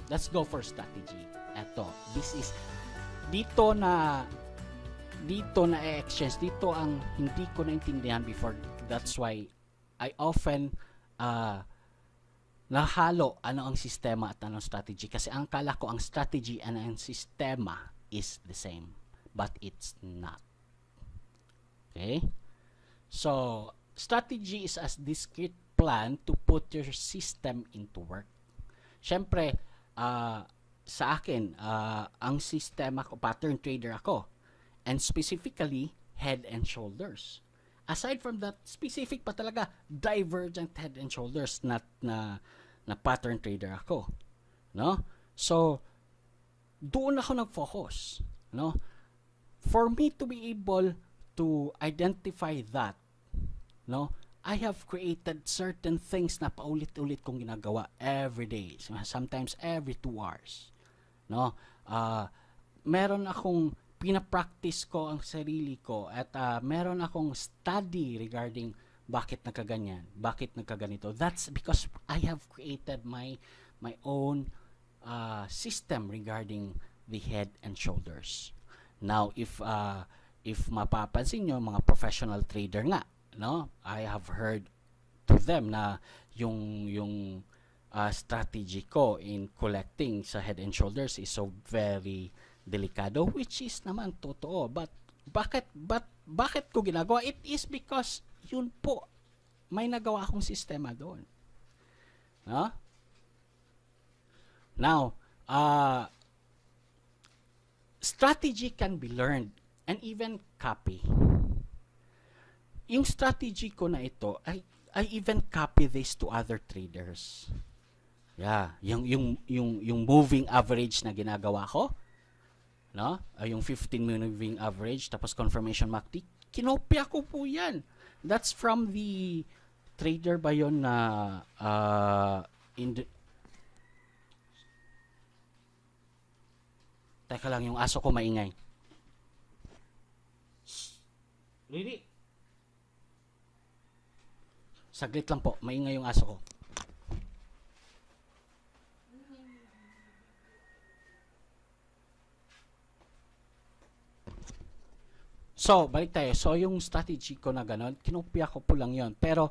let's go for strategy. Eto, this is dito na exchange, dito ang hindi ko naintindihan before. That's why I often nahalo ano ang sistema at anong strategy, kasi ang kala ko ang strategy and ang sistema is the same, but it's not. Okay, so strategy is a discrete plan to put your system into work. Syempre, sa akin, ang sistema ko, pattern trader ako, and specifically head and shoulders. Aside from that, specific pa talaga, divergent head and shoulders, not na pattern trader ako, no? So doon ako nag-focus, no? For me to be able to identify that, no, I have created certain things na paulit-ulit kong ginagawa every day, sometimes every 2 hours, no? Meron akong pinapractice ko ang sarili ko, at meron akong study regarding bakit nagkaganyan, bakit nagkaganito. That's because I have created my own system regarding the head and shoulders. Now, if mapapansin nyo, mga professional trader nga, no, I have heard to them na yung strategy ko in collecting sa head and shoulders is so very delikado, which is naman totoo. But bakit ko ginagawa? It is because yun po, may nagawa akong sistema doon, no? Now, strategy can be learned and even copy. Yung strategy ko na ito, I even copy this to other traders. Yeah, yung moving average na ginagawa ko, no? Yung 15-minute moving average tapos confirmation MACD, kinopya ko po yan. That's from the trader ba yun na Teka lang, yung aso ko maingay. Really? Saglit lang po, maingay yung aso ko. So, balik tayo. So, yung strategy ko na gano'n, kinopya ko po lang yon. Pero,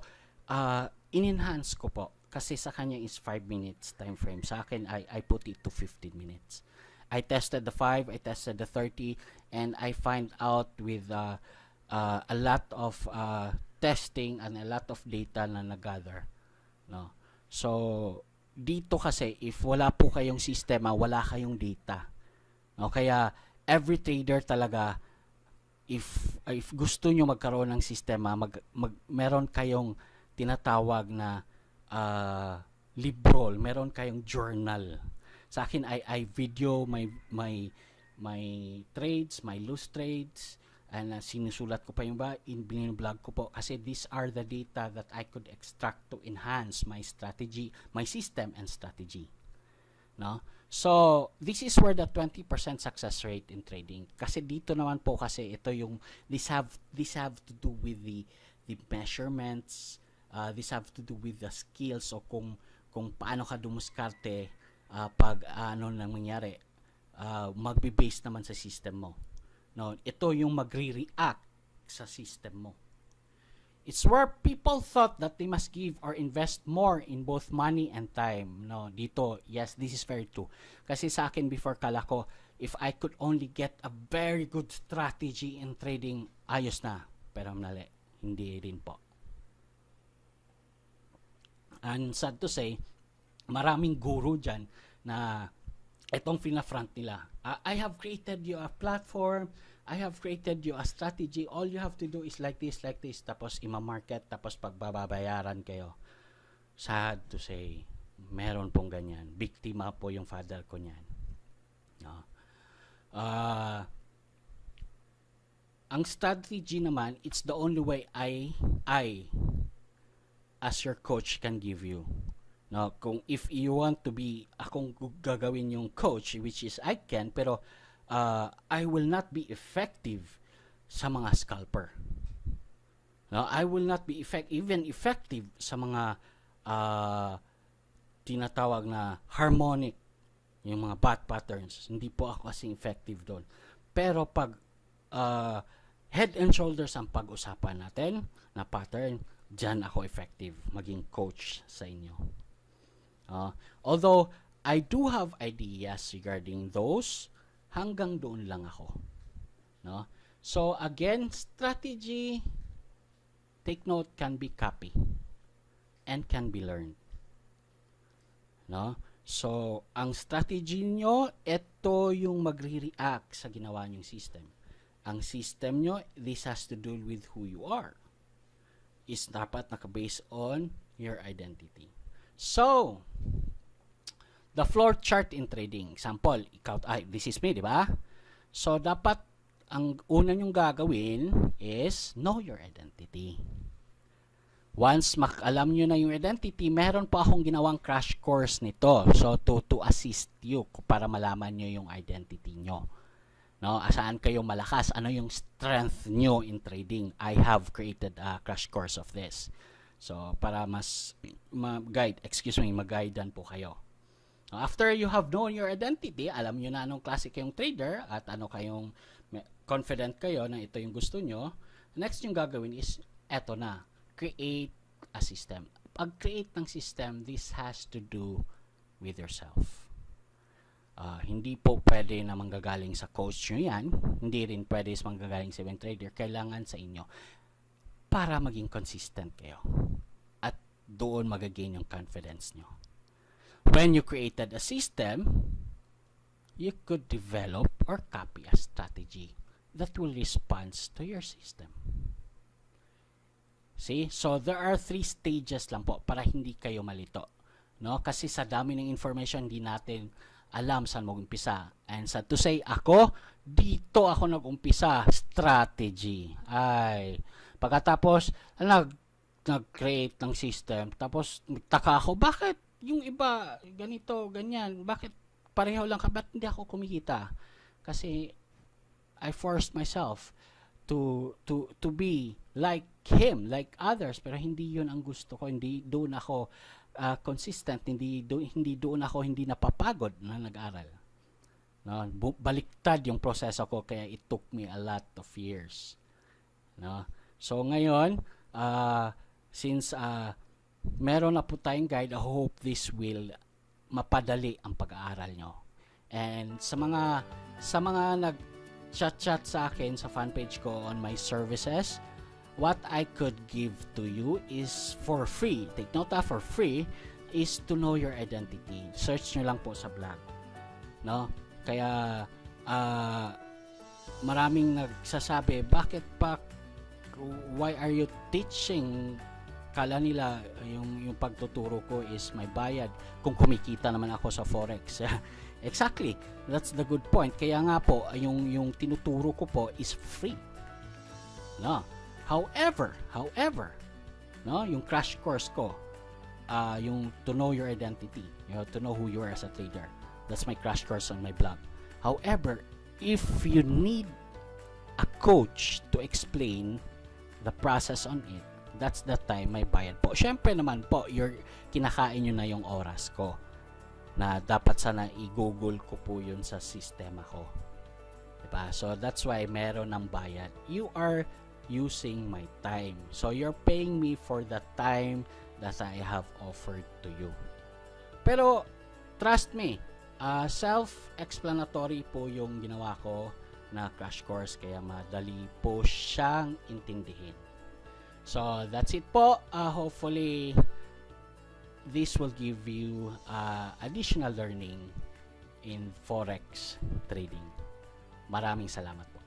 in-enhance ko po. Kasi sa kanya is 5 minutes time frame. Sa akin, I put it to 15 minutes. I tested the 5, I tested the 30, and I find out with a lot of testing and a lot of data na nag-gather. No? So, dito kasi, if wala po kayong sistema, wala kayong data. No? Kaya, every trader talaga, if gusto nyo magkaroon ng sistema, meron kayong tinatawag na libro, meron kayong journal. Sa akin, I video my trades, my loose trades, and sinusulat ko pa yung blog ko po, kasi these are the data that I could extract to enhance my strategy, my system and strategy. No? So, this is where the 20% success rate in trading. Kasi dito naman po, kasi ito yung this have to do with the measurements, this have to do with the skills, o kung paano ka dumuskarte pag ano nang mangyari, magbe-base naman sa system mo. No, ito yung magre-react sa system mo. It's where people thought that they must give or invest more in both money and time. No, dito, yes, this is very true. Kasi sa akin before, kala ko, if I could only get a very good strategy in trading, ayos na. Pero mali, hindi rin po. And sad to say, maraming guru dyan na itong fina-front nila. I have created you a platform, I have created you a strategy, all you have to do is like this, tapos ima-market, tapos pagbabayaran kayo. Sad to say, meron pong ganyan. Biktima po yung father ko niyan. No? Ang strategy naman, it's the only way I as your coach can give you. No, kung if you want to be akong gagawin yung coach, which is I can, pero I will not be effective sa mga scalper. No, I will not be even effective sa mga tinatawag na harmonic yung mga bot patterns, hindi po ako kasi effective doon. Pero pag head and shoulders ang pag-usapan natin na pattern, dyan ako effective maging coach sa inyo. Although I do have ideas regarding those, hanggang doon lang ako. No? So again, strategy, take note, can be copy and can be learned. No? So ang strategy nyo, ito yung magre-react sa ginawa nyong system. Ang system nyo, this has to do with who you are. Is dapat naka-based on your identity. So, the floor chart in trading. Example, this is me, di ba? So, dapat ang una nyong gagawin is know your identity. Once alam nyo na yung identity, meron pa akong ginawang crash course nito. So, to assist you para malaman nyo yung identity nyo. No? Saan kayo malakas? Ano yung strength nyo in trading? I have created a crash course of this. So, para mas mag-guidean po kayo. After you have known your identity, alam nyo na anong klase kayong trader at ano kayong confident kayo na ito yung gusto nyo, next yung gagawin is, eto na, create a system. Pag-create ng system, this has to do with yourself. Hindi po pwede na manggagaling sa coach nyo yan. Hindi rin pwede sa manggagaling sa ibang trader. Kailangan sa inyo para maging consistent kayo. At doon magagain yung confidence nyo. When you created a system, you could develop or copy a strategy that will respond to your system. See? So, there are 3 stages lang po para hindi kayo malito. No? Kasi sa dami ng information, hindi natin alam saan mag-umpisa. And sad to say, dito ako nag-umpisa, strategy. Pagkatapos, nag-create ng system. Tapos, nagtaka ako, bakit yung iba, ganito, ganyan, bakit pareho lang ka? Ba't hindi ako kumikita? Kasi, I forced myself to be like him, like others, pero hindi yun ang gusto ko. Hindi doon ako consistent, hindi doon ako hindi napapagod na nag-aral. No, baliktad yung proseso ko, kaya it took me a lot of years. No? So ngayon, since meron na po tayong guide, I hope this will mapadali ang pag-aaral nyo. And sa mga nag-chat sa akin sa fan page ko on my services, what I could give to you is for free. Take note, for free is to know your identity. Search nyo lang po sa blog. No? Kaya maraming nagsasabi, bakit pa, why are you teaching? Kala nila yung pagtuturo ko is may bayad kung kumikita naman ako sa Forex. Exactly. That's the good point. Kaya nga po, yung tinuturo ko po is free. No? However, no, yung crash course ko, yung to know your identity, to know who you are as a trader. That's my crash course on my blog. However, if you need a coach to explain the process on it, that's the time may bayad po. Syempre naman po, kinakain nyo na yung oras ko na dapat sana i-google ko po yun sa sistema ko. Diba? So, that's why meron ng bayad. You are using my time. So, you're paying me for the time that I have offered to you. Pero, trust me, self-explanatory po yung ginawa ko na crash course, kaya madali po siyang intindihin. So, that's it po. Hopefully, this will give you additional learning in Forex trading. Maraming salamat po.